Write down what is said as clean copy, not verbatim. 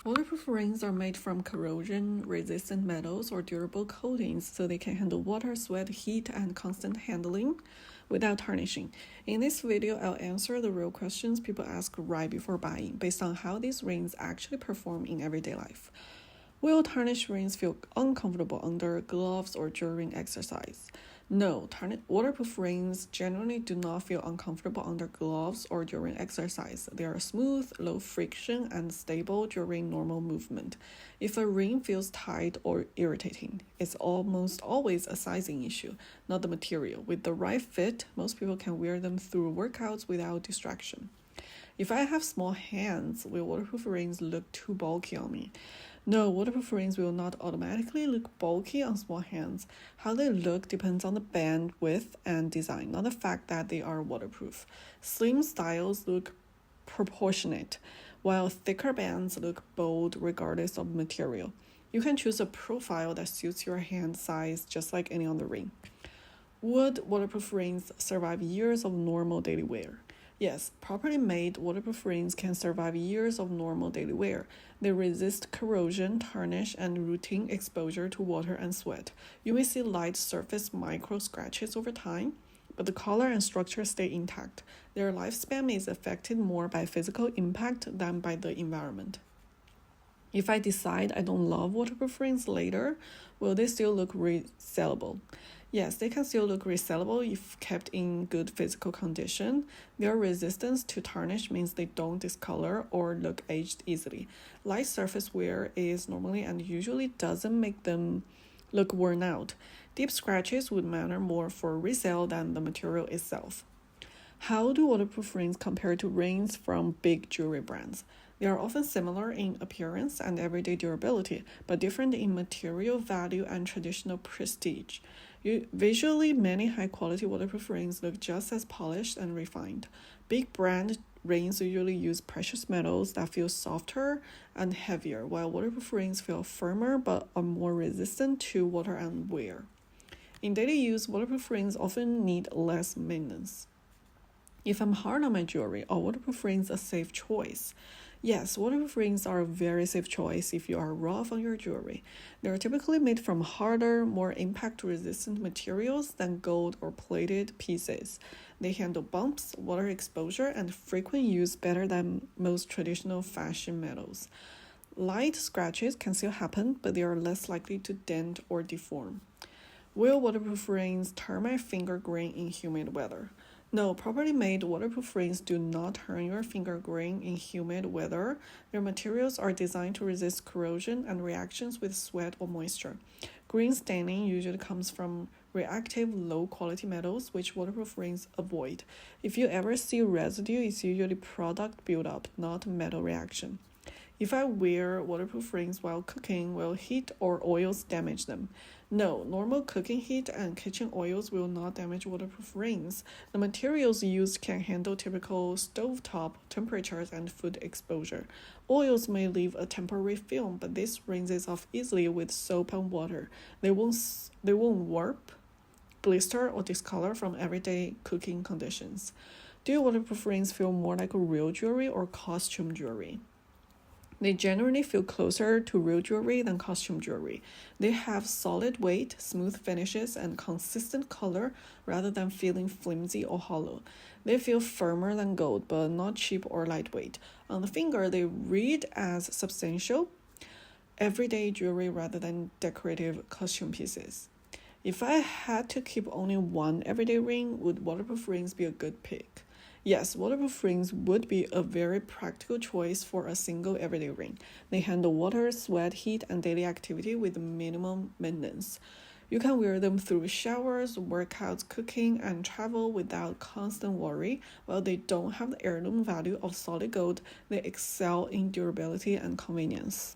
Waterproof rings are made from corrosion-resistant metals or durable coatings so they can handle water, sweat, heat, and constant handling without tarnishing. In this video, I'll answer the real questions people ask right before buying based on how these rings actually perform in everyday life. Will tarnished rings feel uncomfortable under gloves or during exercise? No, waterproof rings generally do not feel uncomfortable under gloves or during exercise. They are smooth, low friction, and stable during normal movement. If a ring feels tight or irritating, it's almost always a sizing issue, not the material. With the right fit, most people can wear them through workouts without distraction. If I have small hands, will waterproof rings look too bulky on me? No, waterproof rings will not automatically look bulky on small hands. How they look depends on the band width and design, not the fact that they are waterproof. Slim styles look proportionate, while thicker bands look bold regardless of material. You can choose a profile that suits your hand size just like any other ring. Would waterproof rings survive years of normal daily wear? Yes, properly made waterproof rings can survive years of normal daily wear. They resist corrosion, tarnish, and routine exposure to water and sweat. You may see light surface micro scratches over time, but the color and structure stay intact. Their lifespan is affected more by physical impact than by the environment. If I decide I don't love waterproof rings later, will they still look resellable? Yes, they can still look resellable if kept in good physical condition. Their resistance to tarnish means they don't discolor or look aged easily. Light surface wear is normally and usually doesn't make them look worn out. Deep scratches would matter more for resale than the material itself. How do waterproof rings compare to rings from big jewelry brands? They are often similar in appearance and everyday durability, but different in material value and traditional prestige. Visually, many high-quality waterproof rings look just as polished and refined. Big brand rings usually use precious metals that feel softer and heavier, while waterproof rings feel firmer but are more resistant to water and wear. In daily use, waterproof rings often need less maintenance. If I'm hard on my jewelry, are waterproof rings a safe choice? Yes, waterproof rings are a very safe choice if you are rough on your jewelry. They are typically made from harder, more impact-resistant materials than gold or plated pieces. They handle bumps, water exposure, and frequent use better than most traditional fashion metals. Light scratches can still happen, but they are less likely to dent or deform. Will waterproof rings turn my finger green in humid weather? No, properly made waterproof rings do not turn your finger green in humid weather. Their materials are designed to resist corrosion and reactions with sweat or moisture. Green staining usually comes from reactive, low-quality metals, which waterproof rings avoid. If you ever see residue, it's usually product buildup, not metal reaction. If I wear waterproof rings while cooking, will heat or oils damage them? No, normal cooking heat and kitchen oils will not damage waterproof rings. The materials used can handle typical stovetop temperatures and food exposure. Oils may leave a temporary film, but this rinses off easily with soap and water. They won't warp, blister, or discolor from everyday cooking conditions. Do your waterproof rings feel more like real jewelry or costume jewelry? They generally feel closer to real jewelry than costume jewelry. They have solid weight, smooth finishes, and consistent color rather than feeling flimsy or hollow. They feel firmer than gold, but not cheap or lightweight. On the finger, they read as substantial, everyday jewelry rather than decorative costume pieces. If I had to keep only one everyday ring, would waterproof rings be a good pick? Yes, waterproof rings would be a very practical choice for a single everyday ring. They handle water, sweat, heat, and daily activity with minimum maintenance. You can wear them through showers, workouts, cooking, and travel without constant worry. While they don't have the heirloom value of solid gold, they excel in durability and convenience.